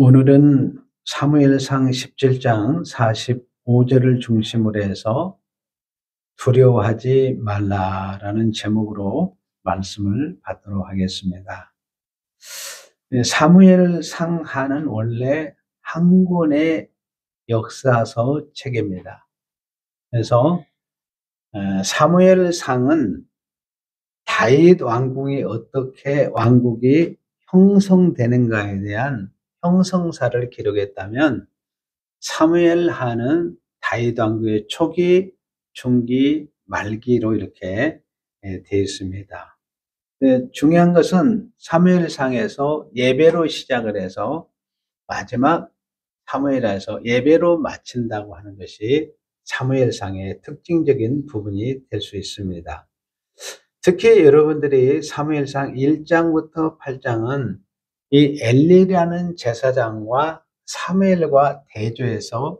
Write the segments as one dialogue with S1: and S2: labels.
S1: 오늘은 사무엘상 17장 45절을 중심으로 해서 두려워하지 말라라는 제목으로 말씀을 받도록 하겠습니다. 사무엘상하는 원래 한 권의 역사서 책입니다. 그래서 사무엘상은 다윗 왕국이 어떻게 왕국이 형성되는가에 대한 형성사를 기록했다면, 사무엘하는 다윗 왕국의 초기, 중기, 말기로 이렇게 되어 있습니다. 중요한 것은 사무엘상에서 예배로 시작을 해서 마지막 사무엘하에서 예배로 마친다고 하는 것이 사무엘상의 특징적인 부분이 될 수 있습니다. 특히 여러분들이 사무엘상 1장부터 8장은 이 엘리라는 제사장과 사무엘과 대조해서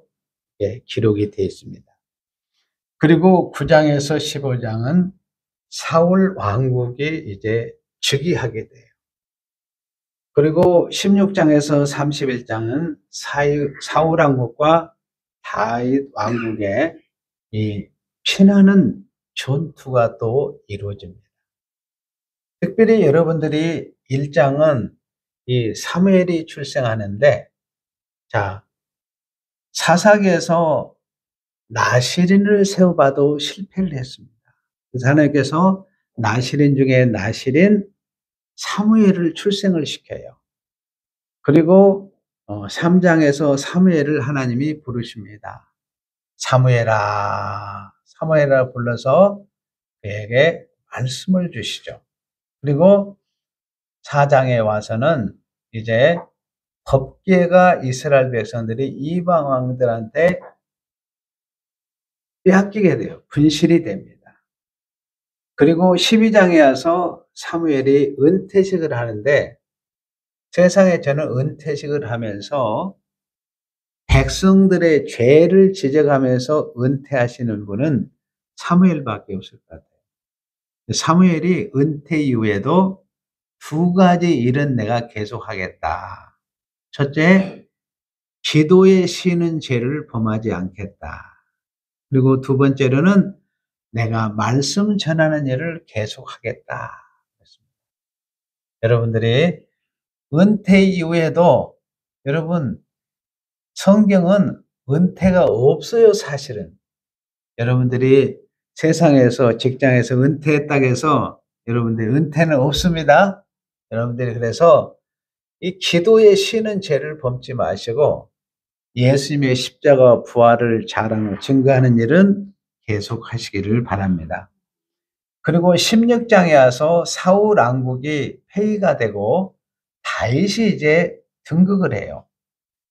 S1: 기록이 되어 있습니다. 그리고 9장에서 15장은 사울 왕국이 이제 즉위하게 돼요. 그리고 16장에서 31장은 사울 왕국과 다윗 왕국의 이 피나는 전투가 또 이루어집니다. 특별히 여러분들이 1장은 이 사무엘이 출생하는데, 사사기에서 나시린을 세워봐도 실패를 했습니다. 그래서 하나님께서 나시린 중에 나시린 사무엘을 출생을 시켜요. 그리고 3장에서 사무엘을 하나님이 부르십니다. 사무엘아, 사무엘아 불러서 그에게 말씀을 주시죠. 그리고 4장에 와서는 이제 법궤가 이스라엘 백성들이 이방 왕들한테 빼앗기게 돼요. 분실이 됩니다. 그리고 12장에 와서 사무엘이 은퇴식을 하는데, 세상에 저는 은퇴식을 하면서 백성들의 죄를 지적하면서 은퇴하시는 분은 사무엘밖에 없을 것 같아요. 사무엘이 은퇴 이후에도 두 가지 일은 내가 계속하겠다. 첫째, 기도에 쉬는 죄를 범하지 않겠다. 그리고 두 번째로는 내가 말씀 전하는 일을 계속하겠다. 여러분들이 은퇴 이후에도, 여러분, 성경은 은퇴가 없어요, 사실은. 여러분들이 세상에서, 직장에서 은퇴했다고 해서 여러분들이 은퇴는 없습니다. 여러분들이 그래서 이 기도에 쉬는 죄를 범지 마시고 예수님의 십자가 부활을 자랑하고 증거하는 일은 계속하시기를 바랍니다. 그리고 16장에 와서 사울 왕국이 폐위가 되고 다윗이 이제 등극을 해요.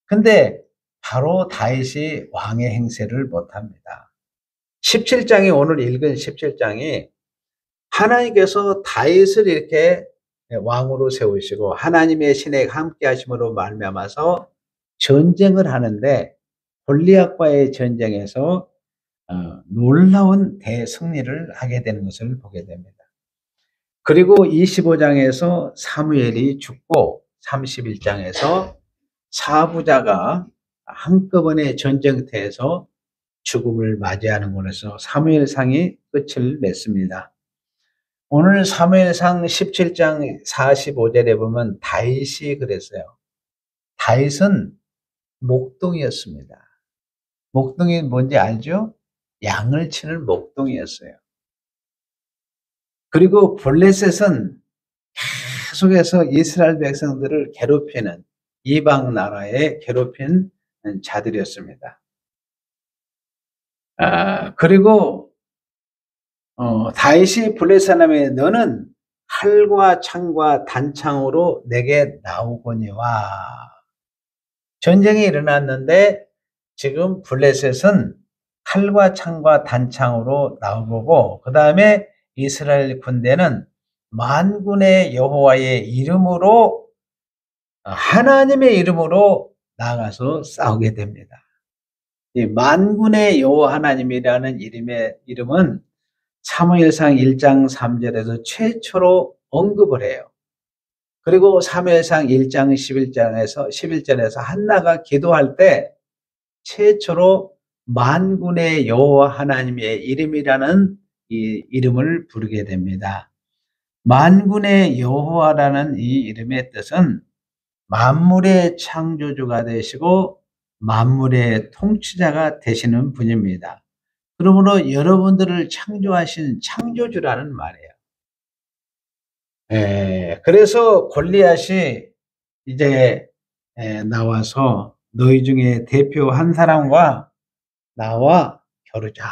S1: 근데 바로 다윗이 왕의 행세를 못합니다. 17장이 오늘 읽은 17장이 하나님께서 다윗을 이렇게 왕으로 세우시고 하나님의 신에 함께 하심으로 말미암아서 전쟁을 하는데, 골리앗과의 전쟁에서 놀라운 대승리를 하게 되는 것을 보게 됩니다. 그리고 25장에서 사무엘이 죽고 31장에서 사부자가 한꺼번에 전쟁터에서 죽음을 맞이하는 것에서 사무엘상이 끝을 맺습니다. 오늘 사무엘상 17장 45절에 보면 다윗이 그랬어요. 다윗은 목동이었습니다. 목동이 뭔지 알죠? 양을 치는 목동이었어요. 그리고 블레셋은 계속해서 이스라엘 백성들을 괴롭히는, 이방 나라에 괴롭힌 자들이었습니다. 그리고 다윗이 블레셋 사람에게 너는 칼과 창과 단창으로 내게 나오거니와. 전쟁이 일어났는데 지금 블레셋은 칼과 창과 단창으로 나오고, 그 다음에 이스라엘 군대는 만군의 여호와의 이름으로, 하나님의 이름으로 나가서 싸우게 됩니다. 이 만군의 여호와 하나님이라는 이름은 사무엘상 1장 3절에서 최초로 언급을 해요. 그리고 사무엘상 1장 11절에서 한나가 기도할 때 최초로 만군의 여호와 하나님의 이름이라는 이 이름을 부르게 됩니다. 만군의 여호와라는 이 이름의 뜻은 만물의 창조주가 되시고 만물의 통치자가 되시는 분입니다. 그러므로 여러분들을 창조하신 창조주라는 말이에요. 그래서 골리앗이 이제 나와서 너희 중에 대표 한 사람과 나와 겨루자.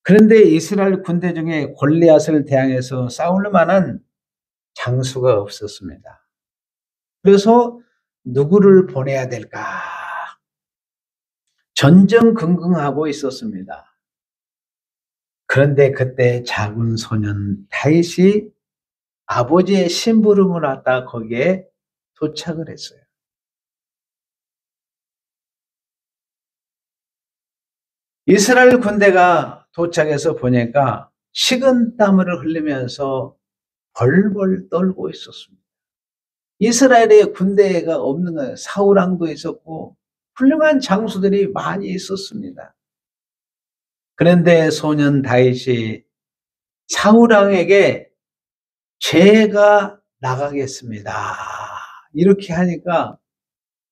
S1: 그런데 이스라엘 군대 중에 골리앗을 대항해서 싸울 만한 장수가 없었습니다. 그래서 누구를 보내야 될까? 전전긍긍하고 있었습니다. 그런데 그때 작은 소년 다윗이 아버지의 심부름을 왔다 거기에 도착을 했어요. 이스라엘 군대가 도착해서 보니까 식은땀을 흘리면서 벌벌 떨고 있었습니다. 이스라엘의 군대가 없는 거예요. 사울왕도 있었고 훌륭한 장수들이 많이 있었습니다. 그런데 소년 다윗이 사울왕에게 제가 나가겠습니다. 이렇게 하니까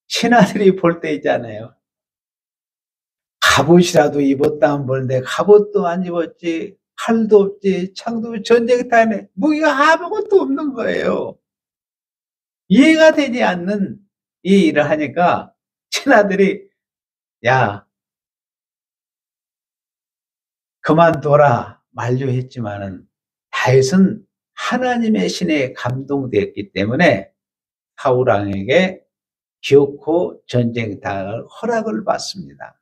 S1: 신하들이 볼 때 있잖아요. 갑옷이라도 입었다 안 보는데 갑옷도 안 입었지, 칼도 없지, 창도 없지, 전쟁터에 무기가 아무것도 없는 거예요. 이해가 되지 않는 이 일을 하니까 신하들이 야 그만둬라 만류했지만은 다윗은 하나님의 신에 감동되었기 때문에 사울왕에게 기어코 전쟁터를 허락을 받습니다.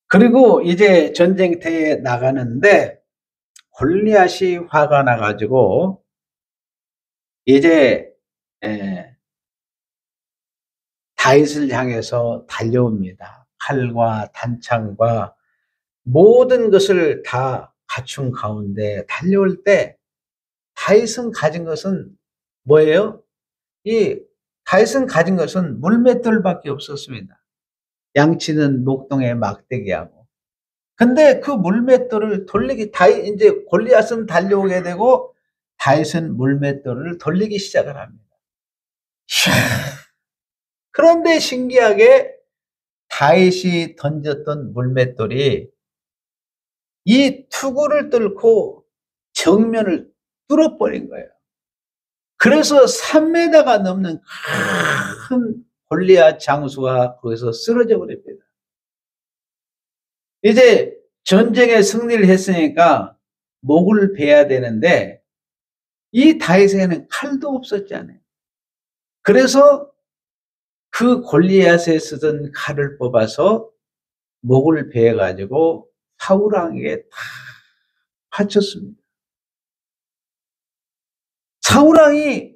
S1: 그리고 이제 전쟁터에 나가는데 골리앗이 화가 나가지고 이제 다윗을 향해서 달려옵니다. 칼과 단창과 모든 것을 다 갖춘 가운데 달려올 때 다윗은 가진 것은 뭐예요? 다윗은 가진 것은 물맷돌밖에 없었습니다. 양치는 목동에 막대기하고. 근데 그 물맷돌을 돌리기, 이제 골리앗은 달려오게 되고 다윗은 물맷돌을 돌리기 시작을 합니다. 그런데 신기하게 다윗이 던졌던 물맷돌이 이 투구를 뚫고 정면을 뚫어버린 거예요. 그래서 3m가 넘는 큰 골리앗 장수가 거기서 쓰러져 버립니다. 이제 전쟁에 승리를 했으니까 목을 베야 되는데 이 다윗에게는 칼도 없었잖아요. 그래서 그 골리앗에 쓰던 칼을 뽑아서 목을 베어 가지고 사울왕에게 다 바쳤습니다. 사울왕이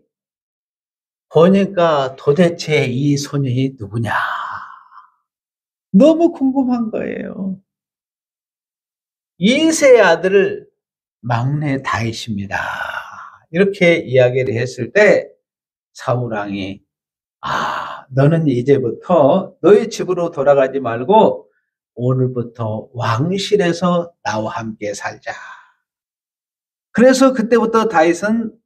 S1: 보니까 도대체 이 소년이 누구냐? 너무 궁금한 거예요. 이세의 아들 막내 다윗입니다. 이렇게 이야기를 했을 때 사울왕이 너는 이제부터 너희 집으로 돌아가지 말고 오늘부터 왕실에서 나와 함께 살자. 그래서 그때부터 다윗은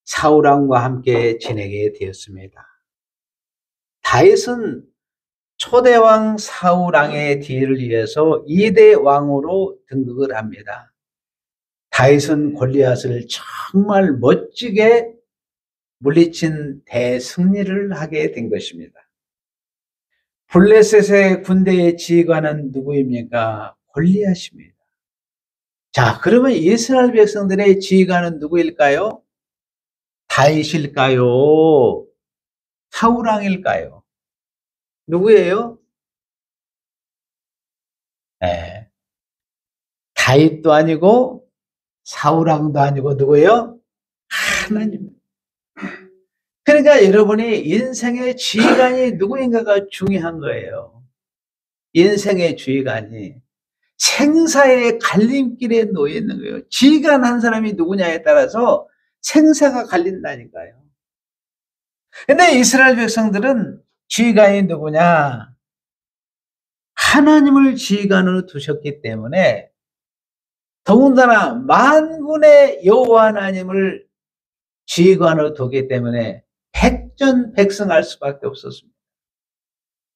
S1: 사울왕과 함께 지내게 되었습니다. 다윗은 초대왕 사울왕의 뒤를 이어서 2대 왕으로 등극을 합니다. 다윗은 골리앗을 정말 멋지게 물리친 대승리를 하게 된 것입니다. 블레셋의 군대의 지휘관은 누구입니까? 골리앗입니다. 자, 그러면 이스라엘 백성들의 지휘관은 누구일까요? 다윗일까요? 사울왕일까요? 누구예요? 다윗도 아니고 사울왕도 아니고 누구예요? 하나님. 그러니까 여러분이 인생의 지휘관이 누구인가가 중요한 거예요. 인생의 지휘관이 생사의 갈림길에 놓여 있는 거예요. 지휘관 한 사람이 누구냐에 따라서 생사가 갈린다니까요. 근데 이스라엘 백성들은 지휘관이 누구냐? 하나님을 지휘관으로 두셨기 때문에 더군다나 만군의 여호와 하나님을 지휘관으로 두기 때문에 백전백승할 수밖에 없었습니다.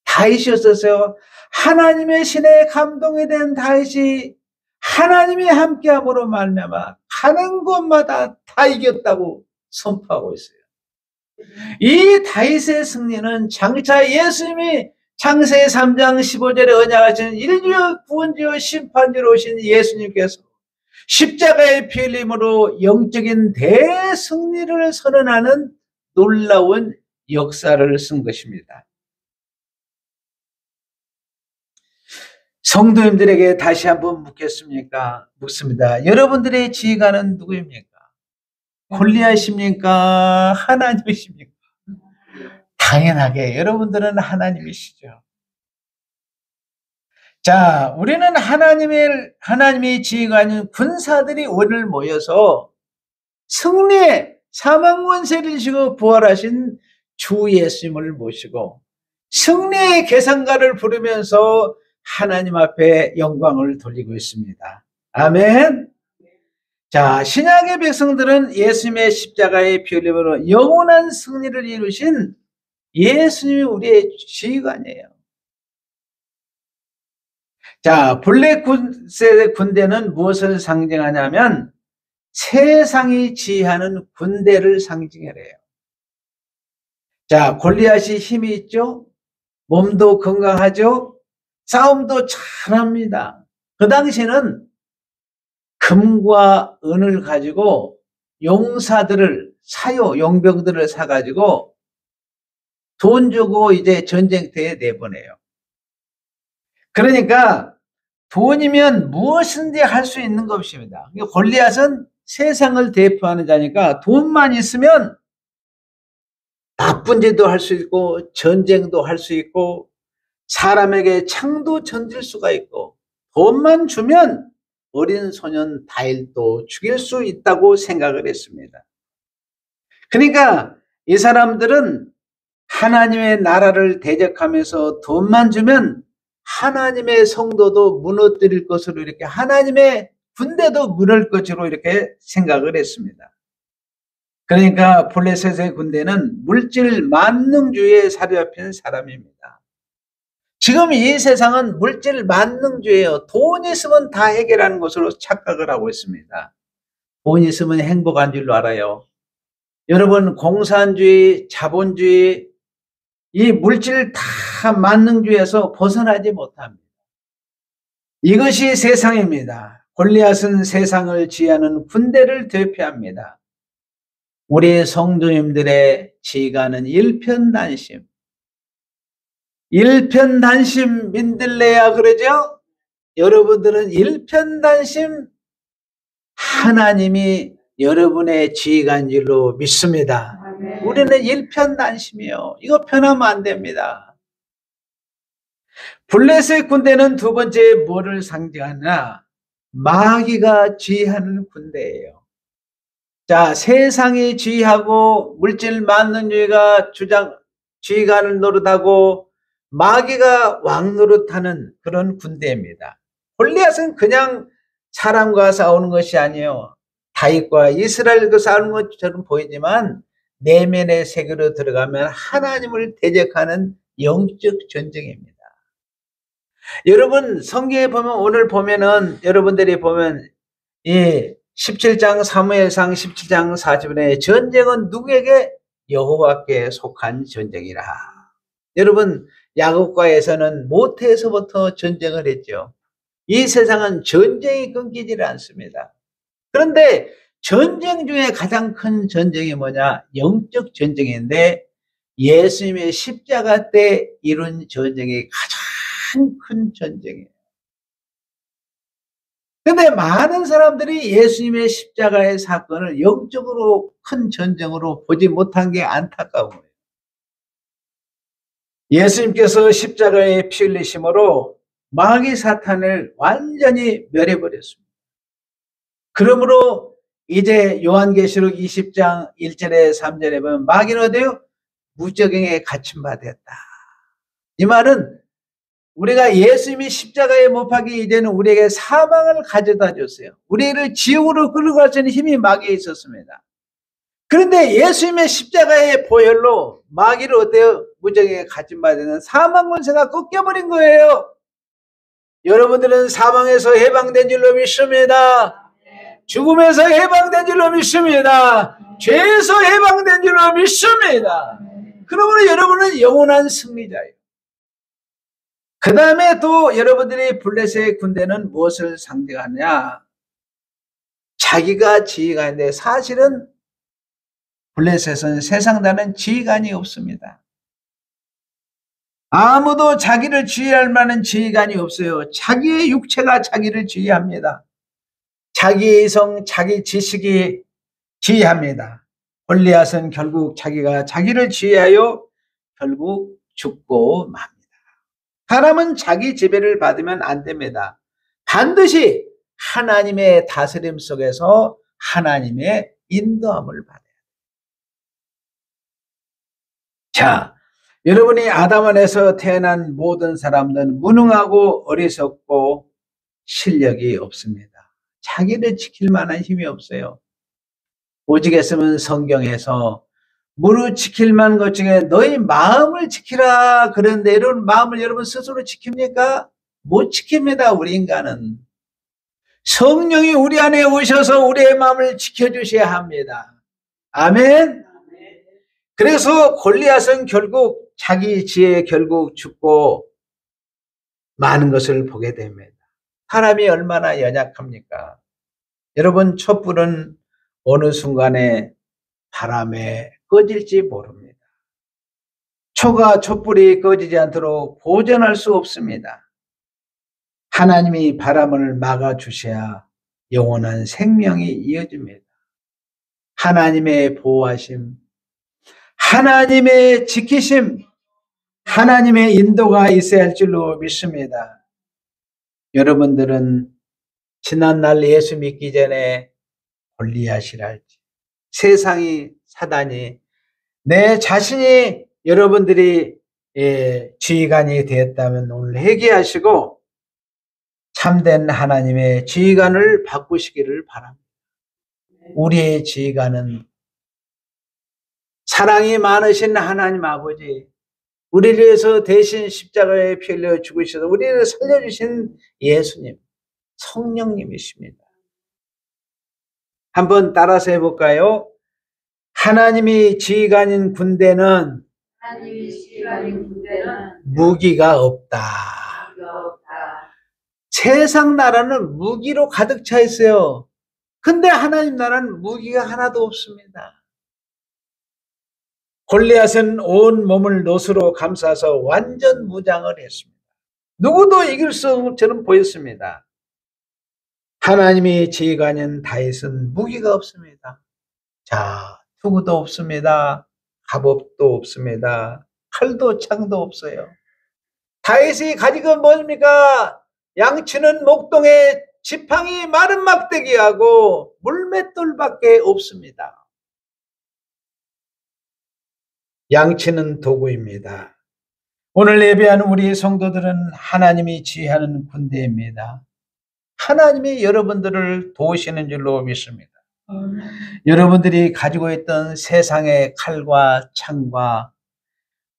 S1: 다윗이었어요. 하나님의 신에 감동이 된 다윗이 하나님이 함께함으로 말미암아 가는 곳마다 다 이겼다고 선포하고 있어요. 이 다윗의 승리는 장차 예수님이 창세기 3장 15절에 언약하신 인류의 구원주요 심판주로 오신 예수님께서 십자가의 피 흘림으로 영적인 대승리를 선언하는 놀라운 역사를 쓴 것입니다. 성도님들에게 다시 한번 묻습니다. 여러분들의 지휘관은 누구입니까? 골리앗입니까? 하나님이십니까? 당연하게 여러분들은 하나님이시죠. 자, 우리는 하나님의 지휘관인 군사들이 오늘 모여서 승리의 사망 권세를 지고 부활하신 주 예수님을 모시고 승리의 계산가를 부르면서 하나님 앞에 영광을 돌리고 있습니다. 아멘. 자, 신약의 백성들은 예수님의 십자가의 피 흘림으로 영원한 승리를 이루신 예수님이 우리의 지휘관이에요. 자, 블랙 군대는 무엇을 상징하냐면 세상이 지휘하는 군대를 상징해요. 자, 골리앗이 힘이 있죠? 몸도 건강하죠? 싸움도 잘합니다. 그 당시에는 금과 은을 가지고 용병들을 사가지고 돈 주고 이제 전쟁터에 내보내요. 그러니까 돈이면 무엇인지 할 수 있는 것입니다. 골리앗은 세상을 대표하는 자니까 돈만 있으면 나쁜 짓도 할 수 있고 전쟁도 할 수 있고 사람에게 창도 던질 수가 있고 돈만 주면 어린 소년 다윗도 죽일 수 있다고 생각을 했습니다. 그러니까 이 사람들은 하나님의 나라를 대적하면서 돈만 주면 하나님의 성도도 무너뜨릴 것으로 이렇게 하나님의 군대도 무너질 것으로 이렇게 생각을 했습니다. 그러니까 블레셋의 군대는 물질 만능주의에 사로잡힌 사람입니다. 지금 이 세상은 물질 만능주의예요. 돈 있으면 다 해결하는 것으로 착각을 하고 있습니다. 돈 있으면 행복한 줄로 알아요. 여러분, 공산주의, 자본주의, 이 물질 다 만능주의에서 벗어나지 못합니다. 이것이 세상입니다. 골리앗은 세상을 지휘하는 군대를 대표합니다. 우리 성도님들의 지휘관은 일편단심. 일편단심 민들레야 그러죠? 여러분들은 일편단심 하나님이 여러분의 지휘관인 줄로 믿습니다. 아멘. 우리는 일편단심이요. 이거 편하면 안 됩니다. 블레셋 군대는 두 번째 뭐를 상징하나? 마귀가 지휘하는 군대예요. 자, 세상이 지휘하고 물질 만능주의가 지휘관을 노릇하고 마귀가 왕 노릇하는 그런 군대입니다. 골리앗은 그냥 사람과 싸우는 것이 아니에요. 다윗과 이스라엘과 싸우는 것처럼 보이지만 내면의 세계로 들어가면 하나님을 대적하는 영적 전쟁입니다. 여러분, 성경에 보면 오늘 보면은 여러분들이 보면 이 17장 사무엘상 17장 40절에 전쟁은 누구에게? 여호와께 속한 전쟁이라. 여러분, 야곱과에서는 모태에서부터 전쟁을 했죠. 이 세상은 전쟁이 끊기질 않습니다. 그런데 전쟁 중에 가장 큰 전쟁이 뭐냐? 영적 전쟁인데 예수님의 십자가 때 이룬 전쟁이 가장 큰 전쟁이에요. 근데 많은 사람들이 예수님의 십자가의 사건을 영적으로 큰 전쟁으로 보지 못한 게 안타까워요. 예수님께서 십자가에 피 흘리심으로 마귀 사탄을 완전히 멸해버렸습니다. 그러므로 이제 요한계시록 20장 1절에 3절에 보면 마귀는 어때요? 무적행에 갇힌 바 되었다. 이 말은 우리가 예수님이 십자가에 못 박이 이제는 우리에게 사망을 가져다 줬어요. 우리를 지옥으로 끌고 갈 수 있는 힘이 마귀에 있었습니다. 그런데 예수님의 십자가의 보혈로 마귀를 어때요? 무적행에 갇힌 바 되는 사망 권세가 꺾여버린 거예요. 여러분들은 사망에서 해방된 줄로 믿습니다. 죽음에서 해방된 줄로 믿습니다. 죄에서 해방된 줄로 믿습니다. 그러므로 여러분은 영원한 승리자예요. 그 다음에 또 여러분들이 블레셋의 군대는 무엇을 상징하느냐? 자기가 지휘관인데 사실은 블레셋은 세상다는 지휘관이 없습니다. 아무도 자기를 지휘할 만한 지휘관이 없어요. 자기의 육체가 자기를 지휘합니다. 자기의 이성, 자기 지식이 지휘합니다. 골리앗은 결국 자기가 자기를 지휘하여 결국 죽고 맙니다. 사람은 자기 지배를 받으면 안 됩니다. 반드시 하나님의 다스림 속에서 하나님의 인도함을 받아야 돼요. 자, 여러분이 아담 안에서 태어난 모든 사람들은 무능하고 어리석고 실력이 없습니다. 자기를 지킬 만한 힘이 없어요. 오직 했으면 성경에서 무릇 지킬 만한 것 중에 너희 마음을 지키라 그런데 이런 마음을 여러분 스스로 지킵니까? 못 지킵니다. 우리 인간은. 성령이 우리 안에 오셔서 우리의 마음을 지켜주셔야 합니다. 아멘. 그래서 골리앗은 결국 자기 지혜에 결국 죽고 많은 것을 보게 됩니다. 사람이 얼마나 연약합니까? 여러분, 촛불은 어느 순간에 바람에 꺼질지 모릅니다. 촛불이 꺼지지 않도록 보존할 수 없습니다. 하나님이 바람을 막아주셔야 영원한 생명이 이어집니다. 하나님의 보호하심, 하나님의 지키심, 하나님의 인도가 있어야 할 줄로 믿습니다. 여러분들은 지난날 예수 믿기 전에 골리앗이랄지 세상이 사단이 내 자신이 여러분들이 지휘관이 되었다면 오늘 회개하시고 참된 하나님의 지휘관을 바꾸시기를 바랍니다. 우리의 지휘관은 사랑이 많으신 하나님 아버지, 우리를 위해서 대신 십자가에 피 흘려 죽으셔서 우리를 살려주신 예수님, 성령님이십니다. 한번 따라서 해볼까요? 하나님이 지휘관인 군대는 무기가 없다. 세상 나라는 무기로 가득 차 있어요. 근데 하나님 나라는 무기가 하나도 없습니다. 골리앗은 온 몸을 놋으로 감싸서 완전 무장을 했습니다. 누구도 이길 수 없는 것처럼 보였습니다. 하나님이 지휘관인 다윗은 무기가 없습니다. 자, 투구도 없습니다. 갑옷도 없습니다. 칼도 창도 없어요. 다윗이 가진 건 뭡니까? 양치는 목동에 지팡이 마른 막대기하고 물맷돌밖에 없습니다. 양치는 도구입니다. 오늘 예배하는 우리 성도들은 하나님이 지휘하는 군대입니다. 하나님이 여러분들을 도우시는 줄로 믿습니다. 여러분들이 가지고 있던 세상의 칼과 창과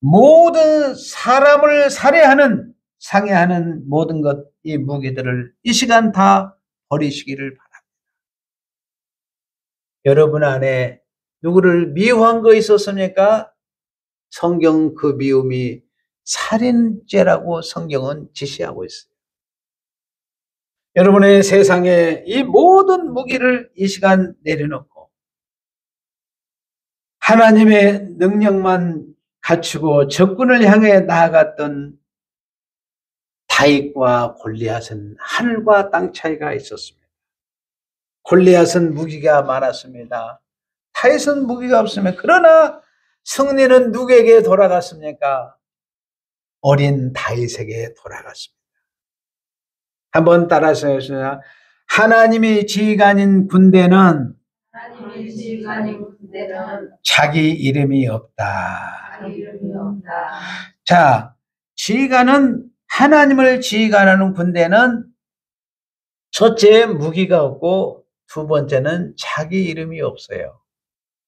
S1: 모든 사람을 살해하는 상해하는 모든 것, 이 무기들을 이 시간 다 버리시기를 바랍니다. 여러분 안에 누구를 미워한 거 있었습니까? 성경 그 미움이 살인죄라고 성경은 지시하고 있어요. 여러분의 세상에 이 모든 무기를 이 시간 내려놓고 하나님의 능력만 갖추고 적군을 향해 나아갔던 다윗과 골리앗은 하늘과 땅 차이가 있었습니다. 골리앗은 무기가 많았습니다. 다윗은 무기가 없습니다. 그러나 승리는 누구에게 돌아갔습니까? 어린 다윗에게 돌아갔습니다. 한번 따라서 해주세요. 하나님이 지휘관인 군대는
S2: 하나님의 지위가 아닌 군대는
S1: 자기 이름이 없다.
S2: 자기 이름이 없다.
S1: 자, 지휘관은 하나님을 지휘관하는 군대는 첫째 무기가 없고 두 번째는 자기 이름이 없어요.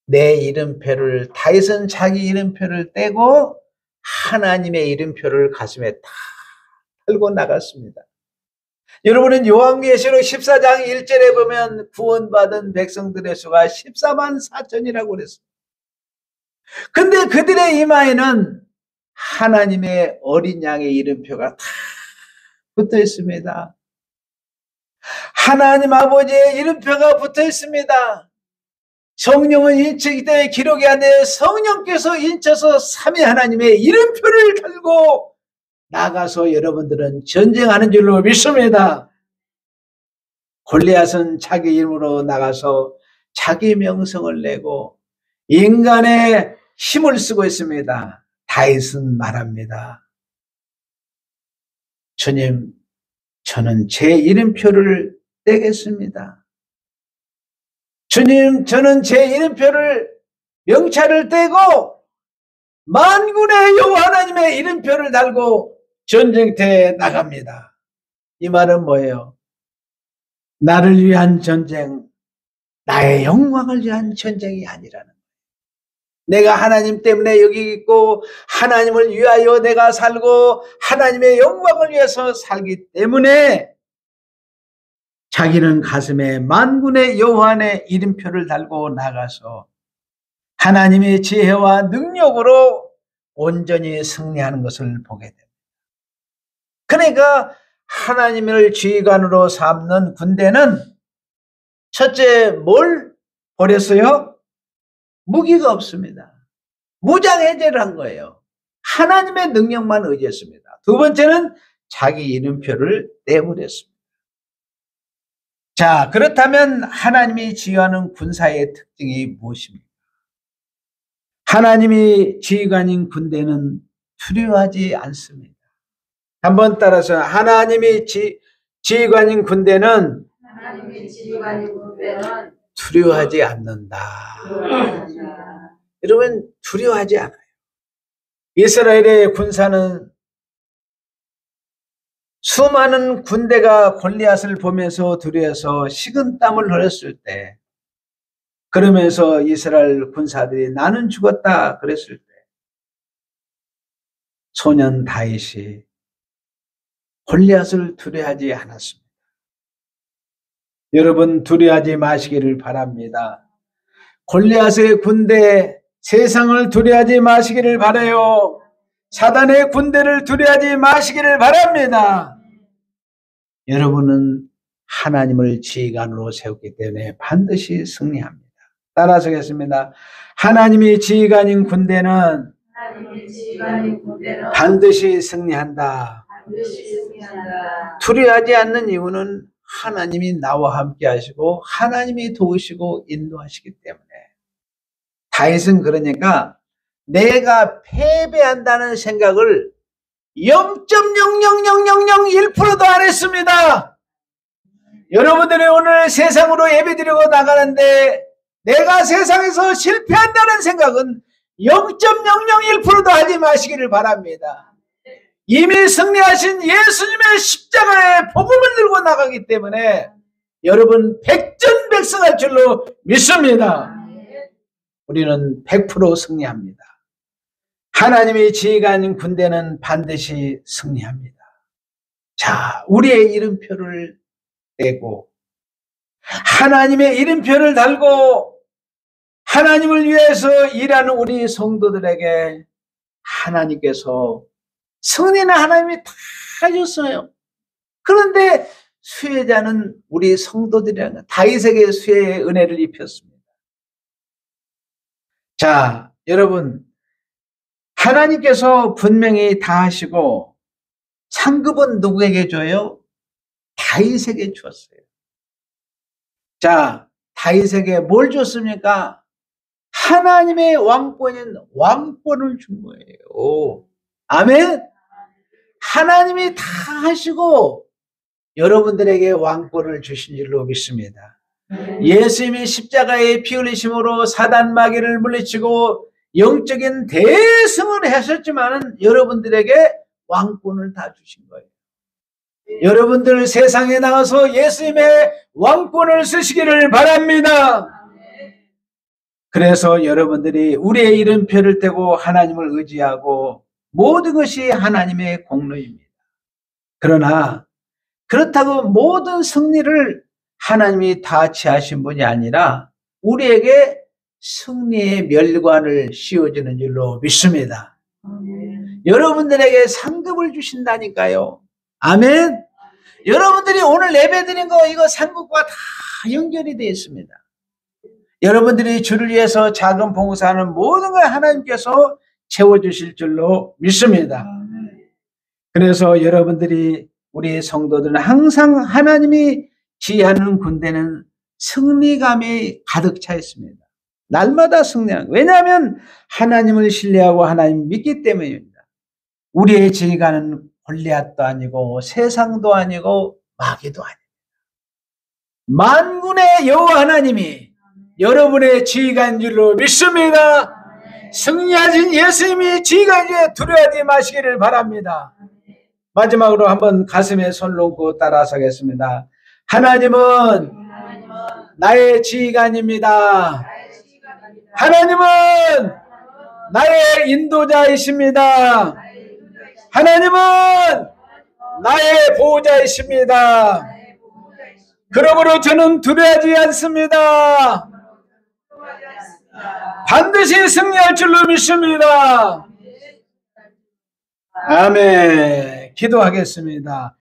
S1: 내 이름표를 다윗은 자기 이름표를 떼고 하나님의 이름표를 가슴에 다 달고 나갔습니다. 여러분은 요한계시록 14장 1절에 보면 구원받은 백성들의 수가 14만 4천이라고 그랬어요. 근데 그들의 이마에는 하나님의 어린 양의 이름표가 다 붙어 있습니다. 하나님 아버지의 이름표가 붙어 있습니다. 성령은 인치기 때문에 기록이 안 돼요. 성령께서 인쳐서 삼위 하나님의 이름표를 달고 나가서 여러분들은 전쟁하는 줄로 믿습니다. 골리앗은 자기 이름으로 나가서 자기 명성을 내고 인간의 힘을 쓰고 있습니다. 다윗은 말합니다. 주님, 저는 제 이름표를 떼겠습니다. 주님, 저는 제 이름표를 명찰을 떼고 만군의 여호와 하나님의 이름표를 달고 전쟁터에 나갑니다. 이 말은 뭐예요? 나를 위한 전쟁, 나의 영광을 위한 전쟁이 아니라는 거예요. 내가 하나님 때문에 여기 있고 하나님을 위하여 내가 살고 하나님의 영광을 위해서 살기 때문에 자기는 가슴에 만군의 여호와의 이름표를 달고 나가서 하나님의 지혜와 능력으로 온전히 승리하는 것을 보게 됩니다. 그러니까 하나님을 지휘관으로 삼는 군대는 첫째 뭘 버렸어요? 무기가 없습니다. 무장해제를 한 거예요. 하나님의 능력만 의지했습니다. 두 번째는 자기 이름표를 떼버렸습니다. 자, 그렇다면 하나님이 지휘하는 군사의 특징이 무엇입니까? 하나님이 지휘관인 군대는 두려워하지 않습니다. 한번 따라서 하나님이 지휘관인 군대는 두려워하지 않는다. 여러분, 두려워하지 않아요. 이스라엘의 군사는 수많은 군대가 골리앗을 보면서 두려워서 식은땀을 흘렸을 때, 그러면서 이스라엘 군사들이 나는 죽었다 그랬을 때 소년 다윗이 골리앗을 두려워하지 않았습니다. 여러분, 두려워하지 마시기를 바랍니다. 골리앗의 군대, 세상을 두려워하지 마시기를 바라요. 사단의 군대를 두려워하지 마시기를 바랍니다. 여러분은 하나님을 지휘관으로 세웠기 때문에 반드시 승리합니다. 따라서 하겠습니다. 하나님이 지휘관인 군대는 반드시 승리한다. 두려워하지 않는 이유는 하나님이 나와 함께 하시고 하나님이 도우시고 인도하시기 때문에. 다윗은 그러니까 내가 패배한다는 생각을 0.00001%도 안 했습니다. 여러분들이 오늘 세상으로 예배드리고 나가는데 내가 세상에서 실패한다는 생각은 0.001%도 하지 마시기를 바랍니다. 이미 승리하신 예수님의 십자가의 복음을 들고 나가기 때문에 여러분 백전백승할 줄로 믿습니다. 우리는 100% 승리합니다. 하나님의 지휘관인 군대는 반드시 승리합니다. 자, 우리의 이름표를 떼고 하나님의 이름표를 달고 하나님을 위해서 일하는 우리 성도들에게 하나님께서 승리는 하나님이 다 줬어요. 그런데 수혜자는 우리 성도들이라는 거예요. 다윗에게 수혜의 은혜를 입혔습니다. 자, 여러분, 하나님께서 분명히 다 하시고 상급은 누구에게 줘요? 다윗에게 주었어요. 자, 다윗에게 뭘 줬습니까? 하나님의 왕권인 왕권을 준 거예요. 아멘? 하나님이 다 하시고 여러분들에게 왕권을 주신 줄로 믿습니다. 예수님이 십자가의 피 흘리심으로 사단 마귀를 물리치고 영적인 대승을 하셨지만은 여러분들에게 왕권을 다 주신 거예요. 여러분들 세상에 나와서 예수님의 왕권을 쓰시기를 바랍니다. 그래서 여러분들이 우리의 이름표를 떼고 하나님을 의지하고 모든 것이 하나님의 공로입니다. 그러나 그렇다고 모든 승리를 하나님이 다 취하신 분이 아니라 우리에게 승리의 멸관을 씌워주는 줄로 믿습니다. 여러분들에게 상급을 주신다니까요. 아멘. 여러분들이 오늘 예배드린 거 이거 상급과 다 연결이 되어 있습니다. 여러분들이 주를 위해서 작은 봉사하는 모든 걸 하나님께서 채워주실 줄로 믿습니다. 그래서 여러분들이 우리 성도들은 항상 하나님이 지휘하는 군대는 승리감이 가득 차 있습니다. 날마다 승리하는. 왜냐하면 하나님을 신뢰하고 하나님 믿기 때문입니다. 우리의 지휘관은 골리앗도 아니고 세상도 아니고 마귀도 아닙니다. 만군의 여호와 하나님이 여러분의 지휘관인 줄로 믿습니다. 승리하신 예수님이 지휘관인 줄 두려워하지 마시기를 바랍니다. 마지막으로 한번 가슴에 손 놓고 따라서겠습니다. 하나님은 나의 지휘관입니다. 하나님은 나의 인도자이십니다. 하나님은 나의 보호자이십니다. 그러므로 저는 두려워하지 않습니다. 반드시 승리할 줄로 믿습니다. 아멘. 기도하겠습니다.